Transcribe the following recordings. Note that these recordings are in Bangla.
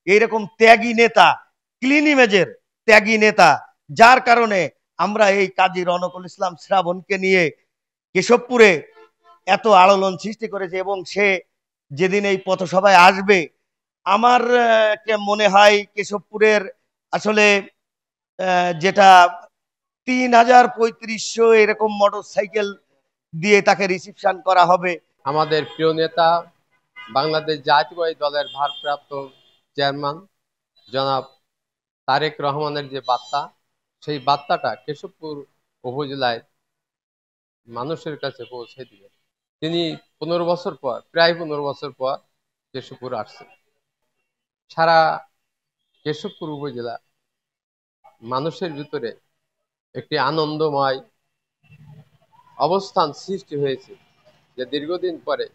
এইরকম ত্যাগী নেতা, ক্লিন ইমেজের ত্যাগী নেতা, যার কারণে আমরা এই কাজী রনকুল ইসলাম শ্রাবণকে নিয়ে কেশবপুরে এত আলোড়ন সৃষ্টি করেছে। এবং সে যেদিন এই পথসভায় আসবে, আমার মনে হয় কেশবপুরের আসলে যেটা ৩,৩৫০ এরকম মোটর সাইকেল দিয়ে তাকে রিসিপশন করা হবে। আমাদের প্রিয় নেতা, বাংলাদেশ জাতীয়তাবাদী দলের ভারপ্রাপ্ত চেয়ারম্যান জনাব তারেক রহমানের যে বার্তা, সেই বার্তাটা কেশবপুর উপজেলায় মানুষের কাছে পৌঁছে দিবেন। তিনি ১৫ বছর পর, প্রায় ১৫ বছর পর কেশবপুর আসছেন। সারা কেশবপুর উপজেলা মানুষের ভিতরে একটি আনন্দময় অবস্থান সৃষ্টি হয়েছে যে দীর্ঘদিন পরে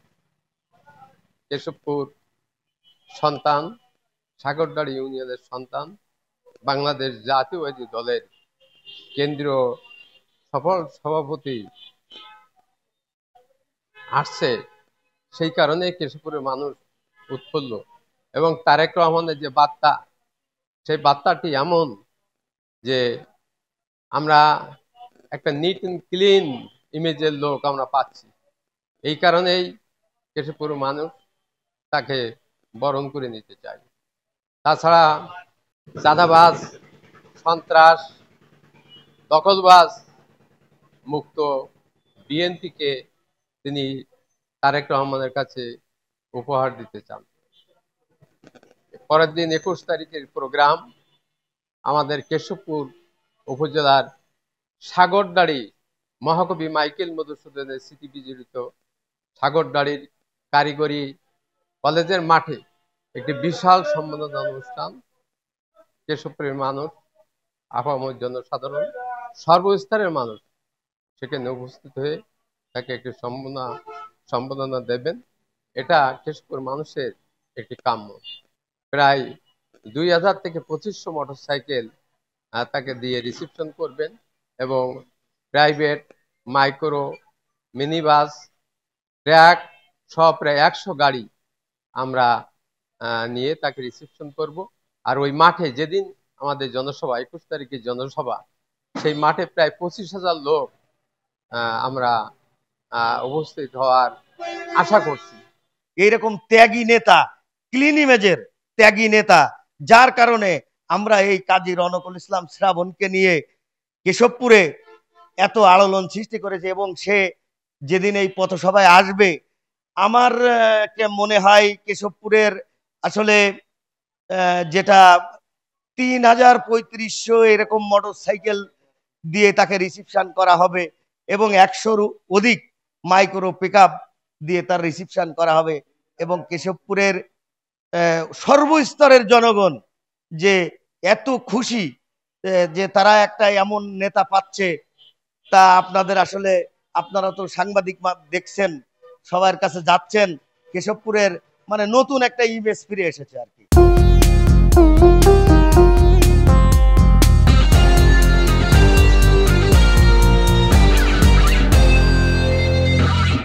কেশবপুর সন্তান, সাগরদাড়ি ইউনিয়নের সন্তান, বাংলাদেশ জাতীয়তাবাদী দলের কেন্দ্রীয় সফল সভাপতি আসছে। সেই কারণে কেশবপুরের মানুষ উৎফুল্ল। এবং তারেক রহমানের যে বার্তা, সেই বার্তাটি এমন যে আমরা একটা নিট অ্যান্ড ক্লিন ইমেজের লোক আমরা পাচ্ছি। এই কারণেই কেশবপুর মানুষ তাকে বরণ করে নিতে চায়। তাছাড়া চাঁদাবাজ, সন্ত্রাস, দখলবাজ মুক্ত বিএনপিকে তিনি তারেক রহমানের কাছে উপহার দিতে চান। পরের দিন ২১ তারিখের প্রোগ্রাম আমাদের কেশবপুর উপজেলার সাগরদাড়ি মহাকবি মাইকেল মধুসূদনের স্মৃতি বিজড়িত সাগরদাড়ির কারিগরি কলেজের মাঠে একটি বিশাল সম্মাননা অনুষ্ঠান। কেশবপুরের মানুষ, আপামর জনসাধারণ, সর্বস্তরের মানুষ সেখানে উপস্থিত হয়ে তাকে একটি সম্মাননা দেবেন। এটা কেশবপুর মানুষের একটি কাম্য। প্রায় ২,০০০ থেকে ২৫০০ মোটর সাইকেল তাকে দিয়ে রিসিপশন করবেন এবং private, micro, mini bus, truck সব প্রায় ১০০ গাড়ি আমরা নিয়ে তাকে রিসিপশন করব। আর ওই মাঠে যেদিন আমাদের জনসভা, ২১ তারিখের জনসভা, সেই মাঠে প্রায় ২৫,০০০ লোক আমরা উপস্থিত হওয়ার আশা করছি। এইরকম ত্যাগী নেতা, ক্লিন ইমেজের ত্যাগী নেতা, যার কারণে আমরা এই কাজী রনকুল ইসলাম শ্রাবণকে নিয়ে কেশবপুরে এত আলোড়ন সৃষ্টি করেছে। এবং সে যেদিন এই পথসভায় আসবে, আমার মনে হয় কেশবপুরের আসলে যেটা ৩,৩৫০ এরকম মোটর সাইকেল দিয়ে তাকে রিসিপশন করা হবে এবং ১০০-র অধিক মাইক্রো পিকআপ দিয়ে তার রিসিপশন করা হবে। এবং কেশবপুরের সর্বস্তরের জনগণ যে এত খুশি যে তারা একটা এমন নেতা পাচ্ছে, তা আপনাদের আসলে, আপনারা তো সাংবাদিক দেখছেন, সবার কাছে যাচ্ছেন, কেশবপুরের মানে নতুন একটা ইমেজ ফিরে এসেছে আর কি।